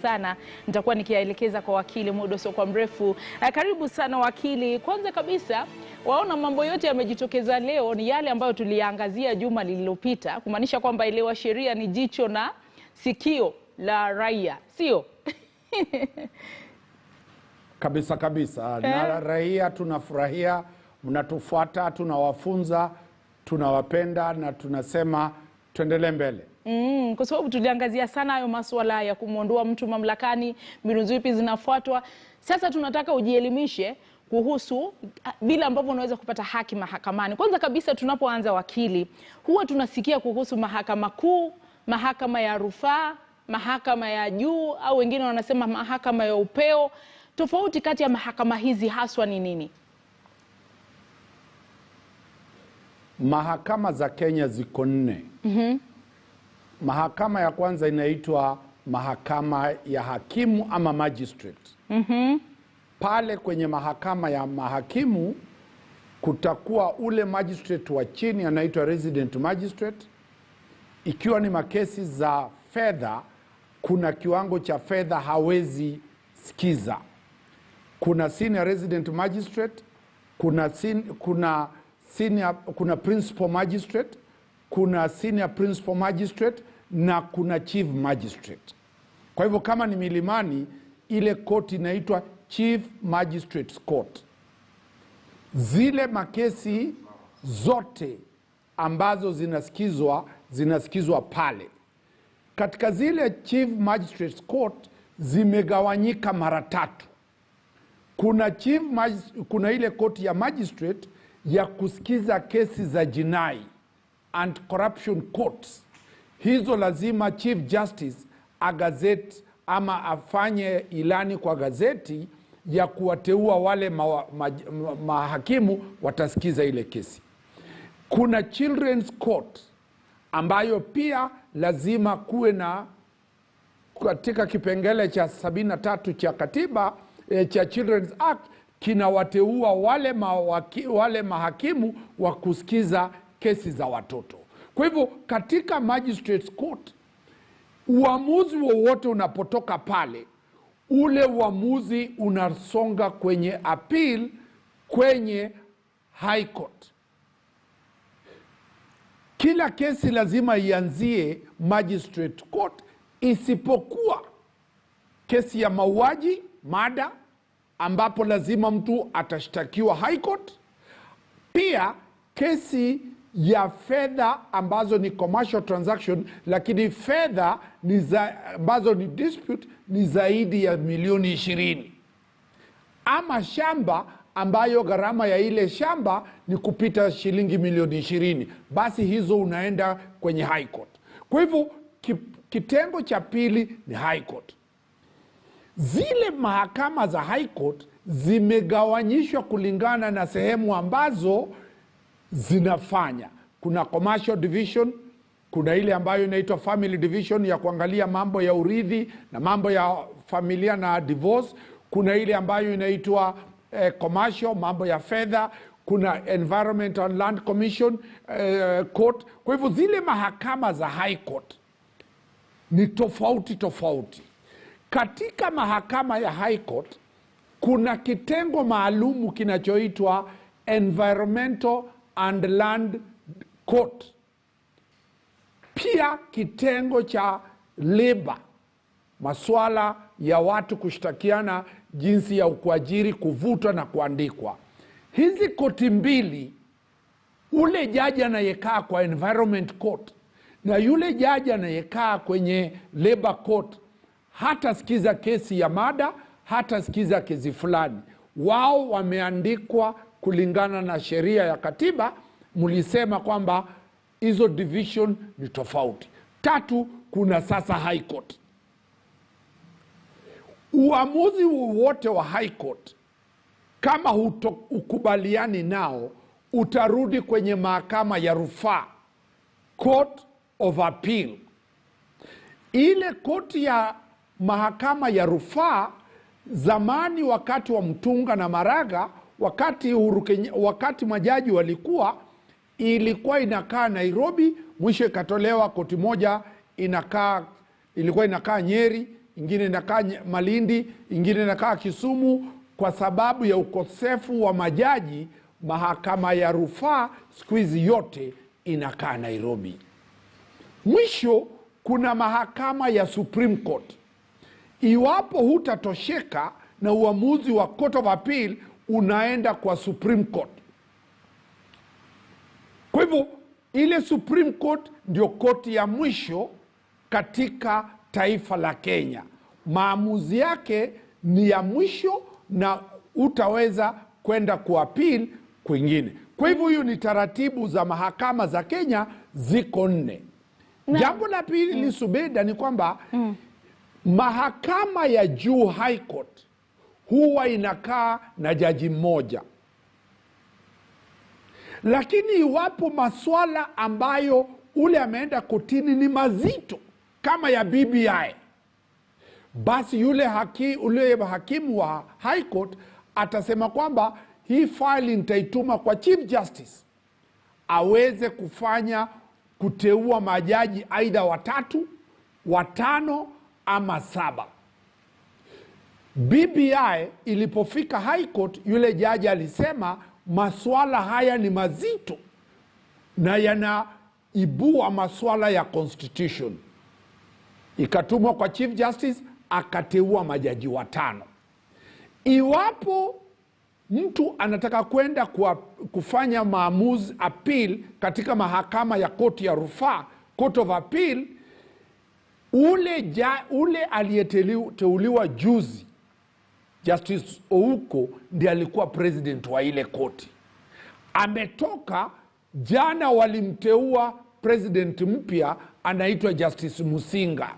sana nitakuwa nikielekeza kwa wakili muda sio kwa mrefu. Karibu sana wakili. Kwanza kabisa, waona mambo yote yamejitokeza leo ni yale ambayo tuliangazia juma lililopita, kumaanisha kwamba elewa sheria ni jicho na sikio la raia, sio? Kabisa. Na raia tunafurahia, mnatufuata, tunawafunza, tunawapenda na tunasema tuendelee mbele. Kwa sababu tuliangazia sana hayo masuala ya kumuondoa mtu mamlakani, mbinu zipi zinafuatwa. Sasa tunataka ujielimishe kuhusu bila ambavyo unaweza kupata haki mahakamani. Kwanza kabisa tunapoanza wakili, huwa tunasikia kuhusu mahakama kuu, mahakama ya rufaa, mahakama ya juu au wengine wanasema mahakama ya upeo. Tofauti kati ya mahakama hizi haswa ni nini? Mahakama za Kenya ziko 4. Mahakama ya kwanza inaitwa mahakama ya hakimu ama magistrate. Pale kwenye mahakama ya mahakimu kutakuwa ule magistrate wa chini anaitwa resident magistrate. Ikiwa ni makesi za fedha, kuna kiwango cha fedha hawezi sikiza. Kuna senior resident magistrate, kuna principal magistrate, kuna senior principal magistrate na kuna chief magistrate. Kwa hivyo kama ni Milimani, ile court inaitwa Chief Magistrates Court. Zile makesi zote ambazo zinasikizwa pale. Katika zile Chief Magistrates Court zimegawanyika mara 3. Kuna ile court ya magistrate ya kusikiza kesi za jinai and corruption courts. Hizo lazima Chief Justice agazeti ama afanye ilani kwa gazeti ya kuwateua wale mahakimu watasikiza ile kesi. Kuna Children's Court ambayo pia lazima kuwe na, katika kipengele cha 73 cha katiba cha Children's Act kinawateua wale mahakimu wa kusikiza kesi za watoto. Kwa hivyo katika Magistrates Court, uamuzi wowote unapotoka pale, ule uamuzi unasonga kwenye appeal kwenye High Court. Kila kesi lazima ianzie Magistrate Court, isipokuwa kesi ya mauaji, mada, ambapo lazima mtu atashtakiwa High Court. Pia kesi ya fedha ambazo ni commercial transaction, lakini fedha ambazo ni dispute ni zaidi ya milioni 20. Ama shamba ambayo gharama ya ile shamba ni kupita shilingi milioni 20. Basi hizo unaenda kwenye High Court. Kwa hivyo kitengo cha pili ni High Court. Zile mahakama za High Court zimegawanyishwa kulingana na sehemu ambazo zinafanya. Kuna commercial division, kuna ile ambayo inaitwa family division ya kuangalia mambo ya urithi na mambo ya familia na divorce. Kuna ile ambayo inaitwa commercial, mambo ya fedha. Kuna Environment and Land Commission court. Kwa hivyo zile mahakama za High Court ni tofauti. Katika mahakama ya High Court kuna kitengo maalumu kinachoitwa Environmental and Land Court. Pia kitengo cha labor, masuala ya watu kushtakiana jinsi ya kuajiri, kuvutwa na kuandikwa. Hizi koti mbili, ule jaji anayekaa kwa Environment Court na yule jaji anayekaa kwenye Labor Court, hata sikiza kesi ya mada, hata sikiza kesi fulani. Wao wameandikwa kulingana na sheria ya katiba. Mulisema kwamba hizo division ni tofauti. 3, kuna sasa High Court. Uamuzi wowote wa High Court, kama ukubaliani nao, utarudi kwenye mahakama ya rufaa, Court of Appeal. Ile koti ya mahakama ya rufaa, zamani wakati wa Mtunga na Maraga, wakati majaji walikuwa, ilikuwa inakaa Nairobi, mwisho ikatolewa koti moja ilikuwa inakaa Nyeri, ingine inakaa Malindi, ingine inakaa Kisumu. Kwa sababu ya ukosefu wa majaji, mahakama ya rufaa siku hizi yote inakaa Nairobi. Mwisho kuna mahakama ya Supreme Court. Iwapo hutatosheka na uamuzi wa Court of Appeal, unaenda kwa Supreme Court. Kwa hivyo ile Supreme Court ndio koti ya mwisho katika taifa la Kenya. Maamuzi yake ni ya mwisho na utaweza kwenda kuappeal kwingine. Kwa hivyo hiyo ni taratibu za mahakama za Kenya, ziko 4. Jambo la pili Zubeda, ni kwamba mahakama ya juu High Court huwa inakaa na jaji mmoja. Lakini iwapo maswala ambayo ule ameenda kotini ni mazito kama ya BBI, basi ule hakimu wa High Court atasema kwamba hii file nitaituma kwa Chief Justice aweze kuteua majaji aidha 3, 5 ama 7. BBI ilipofika High Court, yule jaji alisema maswala haya ni mazito na yanaibua maswala ya constitution. Ikatumwa kwa Chief Justice, akateua majaji 5. Iwapo mtu anataka kwenda kufanya maamuzi appeal katika mahakama ya koti ya rufaa, Court of Appeal, ule aliyeteuliwa juzi, Justice Ouko, ndiye alikuwa president wa ile koti. Ametoka jana, walimteua president mpya anaitwa Justice Musinga.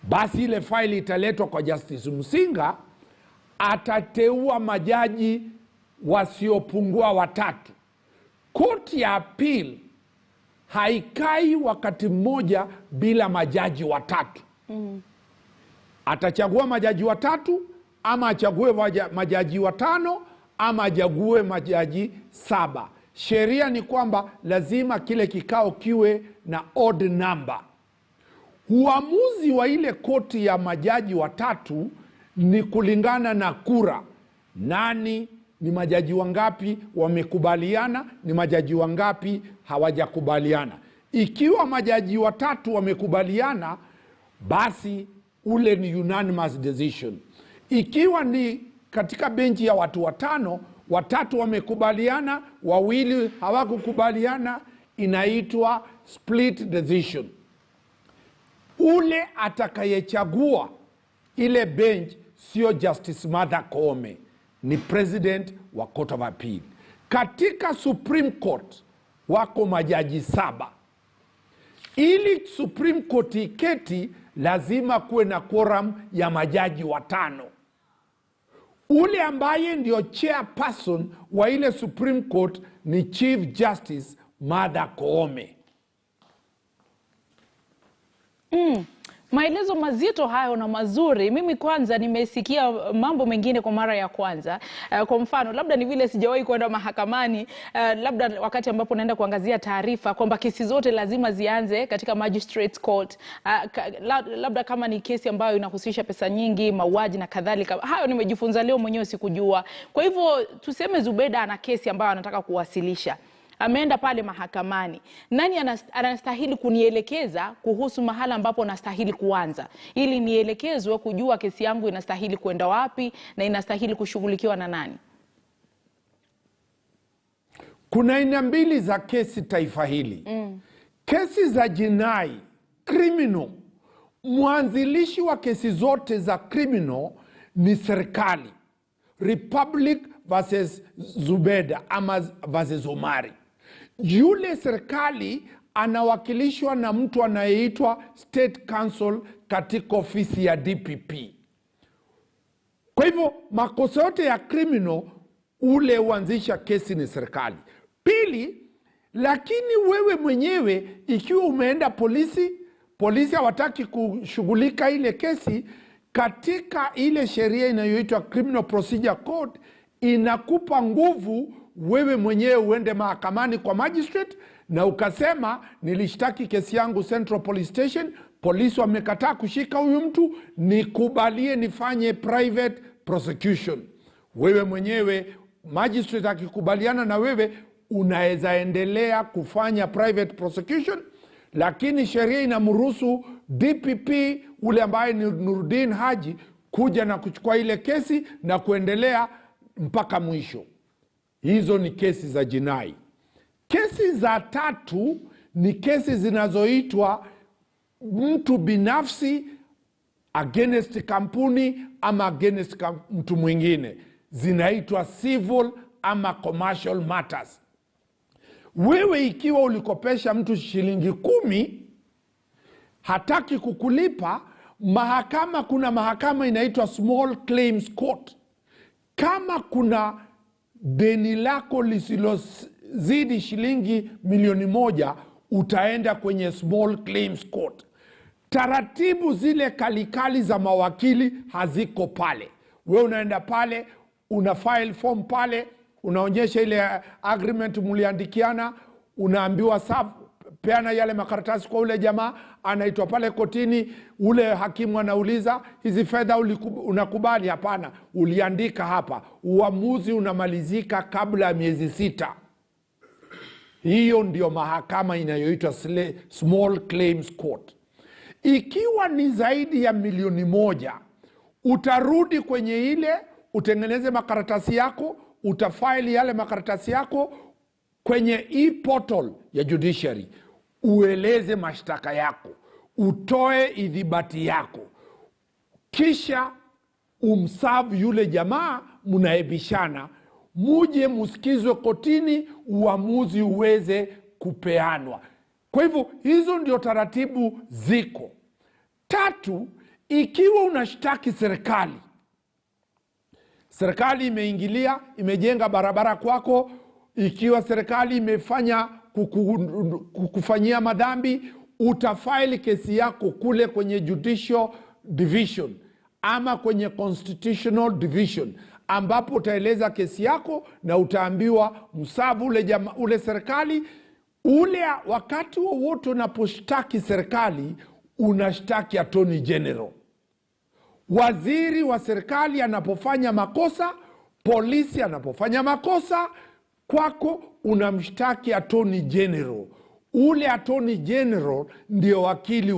Basi ile faili italetwa kwa Justice Musinga, atateua majaji wasiopungua 3. Koti ya appeal haikai wakati mmoja bila majaji 3. Atachagua majaji 3, ama achague majaji 5, ama achague majaji 7. Sheria ni kwamba lazima kile kikao kiwe na odd number. Uamuzi wa ile koti ya majaji 3 ni kulingana na kura. Ni majaji wangapi wamekubaliana, ni majaji wangapi hawajakubaliana. Ikiwa majaji 3 wamekubaliana, basi ule ni unanimous decision. Ikiwa ni katika benchi ya watu 5, 3 wamekubaliana, 2 hawakukubaliana, inaitwa split decision. Ule atakayechagua ile bench sio Justice Martha Koome, ni president wa Court of Appeal. Katika Supreme Court wako majaji 7. Ili Supreme Court iketi, lazima kuwe na quorum ya majaji 5. Ule ambaye ndio chairperson wa ile Supreme Court ni Chief Justice Martha Koome. Maelezo mazito hayo na mazuri. Mimi kwanza nimesikia mambo mengine kwa mara ya kwanza. Kwa mfano, labda ni vile sijawahi kwenda mahakamani, labda wakati ambapo naenda kuangazia taarifa kwamba kesi zote lazima zianze katika magistrate court. Labda kama ni kesi ambayo inahusisha pesa nyingi, mauaji na kadhalika. Hayo nimejifunza leo, mwenyewe sikujua. Kwa hivyo tuseme Zubeda ana kesi ambayo anataka kuwasilisha. Ameenda pale mahakamani. Nani anastahili kunielekeza kuhusu mahala ambapo nastahili kuanza, ili nielekezwe kujua kesi yangu inastahili kwenda wapi na inastahili kushughulikiwa na nani? Kuna aina 2 za kesi taifa hili. Kesi za jinai, criminal. Mwanzilishi wa kesi zote za criminal ni serikali. Republic versus Zubeda ama versus Omari. Yule serikali anawakilishwa na mtu anayeitwa State Counsel katika ofisi ya DPP. Kwa hivyo makosa yote ya criminal, ule uanzisha kesi ni serikali. Pili, lakini wewe mwenyewe ikiwa umeenda polisi hawataki kushughulika ile kesi, katika ile sheria inayoitwa Criminal Procedure Code inakupa nguvu wewe mwenyewe uende mahakamani kwa magistrate na ukasema, nilishtaki kesi yangu Central Police Station, polisi wamekataa kushika huyu mtu, nikubalie nifanye private prosecution. Wewe mwenyewe magistrate akikubaliana na wewe, unaweza endelea kufanya private prosecution, lakini sheria inamruhusu DPP ule ambaye ni Nurdin Haji kuja na kuchukua ile kesi na kuendelea mpaka mwisho. Hizo ni kesi za jinai. Kesi za tatu ni kesi zinazoitwa mtu binafsi against kampuni ama against mtu mwingine, zinaitwa civil ama commercial matters. Wewe ikiwa ulikopesha mtu shilingi 10, hataki kukulipa, kuna mahakama inaitwa Small Claims Court. Kama kuna deni lako lisilozidi shilingi milioni 1, utaenda kwenye Small Claims Court. Taratibu zile kalikali za mawakili haziko pale. Wewe unaenda pale, una file form pale, unaonyesha ile agreement muliandikiana, unaambiwa peana yale makaratasi kwa ule jamaa, anaitwa pale kotini, ule hakimu anauliza, hizi fedha unakubali? Hapana, uliandika hapa. Uamuzi unamalizika kabla ya miezi 6. Hiyo ndio mahakama inayoitwa Small Claims Court. Ikiwa ni zaidi ya milioni 1, utarudi kwenye ile, utengeneze makaratasi yako, utafaili yale makaratasi yako kwenye e-portal ya judiciary, ueleze mashtaka yako, utoe idhibati yako, kisha umsavu yule jamaa, munaebishana, muje musikizwe kotini, uamuzi uweze kupeanwa. Kwa hivyo hizo ndio taratibu ziko. 3, ikiwa unashtaki serikali, serikali imeingilia, imejenga barabara kwako, ikiwa serikali imefanya kukufanyia madhambi, utafaili kesi yako kule kwenye Judicial Division ama kwenye Constitutional Division, ambapo utaeleza kesi yako na utaambiwa msavu ule serikali. Wakati wowote unaposhtaki serikali, unashtaki Attorney General. Waziri wa serikali anapofanya makosa, polisi anapofanya makosa, kwako unamshtaki Attorney General. Ule Attorney General ndio wakili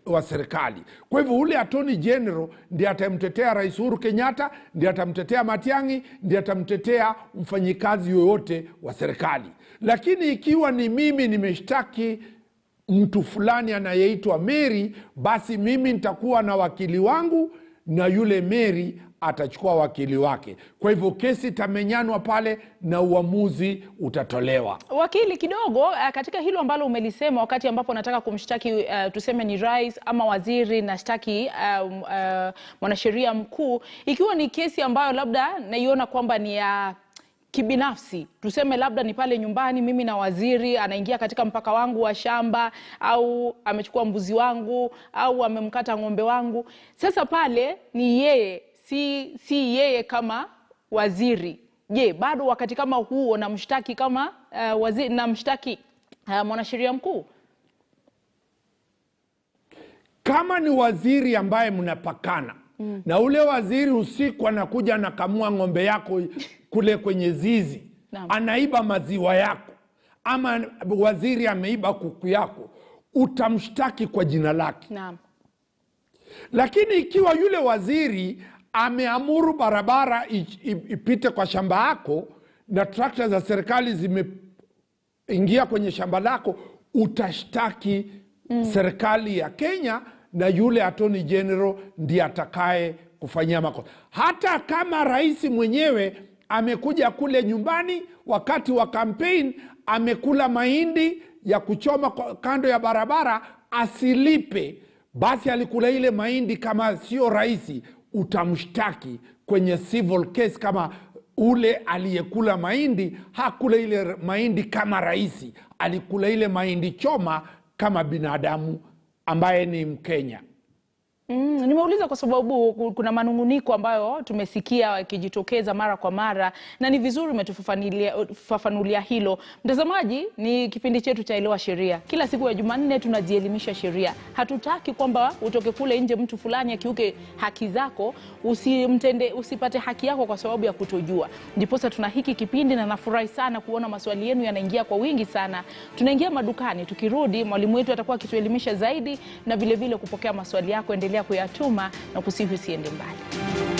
wa serikali. Kwa hivyo ule Attorney General ndiye atamtetea Rais Uhuru Kenyatta, ndiye atamtetea Matiang'i, ndiye atamtetea mfanyikazi yoyote wa serikali. Lakini ikiwa ni mimi nimeshtaki mtu fulani anayeitwa Mary, basi mimi nitakuwa na wakili wangu na yule Mary atachukua wakili wake. Kwa hivyo kesi itamenyanwa pale na uamuzi utatolewa. Wakili, kidogo katika hilo ambalo umelisema, wakati ambapo nataka kumshtaki tuseme ni rais ama waziri, na shtaki mwanasheria mkuu, ikiwa ni kesi ambayo labda naiona kwamba ni ya kibinafsi, tuseme labda ni pale nyumbani, mimi na waziri anaingia katika mpaka wangu wa shamba, au amechukua mbuzi wangu, au amemkata ng'ombe wangu. Sasa pale ni yeye, si yeye kama waziri. Je, bado wakati kama huo namshtaki kama waziri, namshtaki mwanasheria mkuu? Kama ni waziri ambaye mnapakana, na ule waziri usiku anakuja anakamua ng'ombe yako kule kwenye zizi, anaiba maziwa yako, ama waziri ameiba kuku yako, utamshtaki kwa jina lake. Naam. Lakini ikiwa yule waziri ameamuru barabara ipite kwa shamba yako na trakta za serikali zimeingia kwenye shamba lako, utashtaki serikali ya Kenya, na yule Attorney General ndiye atakaye kufanyia makosa. Hata kama rais mwenyewe amekuja kule nyumbani wakati wa campaign, amekula mahindi ya kuchoma kando ya barabara, asilipe, basi alikula ile mahindi, kama sio rais, utamshtaki kwenye civil case. Kama ule aliyekula mahindi hakula ile mahindi kama rais, alikula ile mahindi choma kama binadamu ambaye ni Mkenya. Nimeuliza kwa sababu kuna manunguniko ambayo tumesikia yakijitokeza mara kwa mara, na ni vizuri umetufafanulia hilo. Mtazamaji, ni kipindi chetu cha Elewa Sheria. Kila siku ya Jumanne tunajielimisha sheria. Hatutaki kwamba utoke kule nje mtu fulani akiuke haki zako, usipate haki yako kwa sababu ya kutojua. Ndiposa tuna hiki kipindi, na nafurahi sana kuona maswali yenu yanaingia kwa wingi sana. Tunaingia madukani, tukirudi mwalimu wetu atakuwa akituelimisha zaidi, na vile vile kupokea maswali yako. Endelea kuyatuma na kusihi usiende mbali.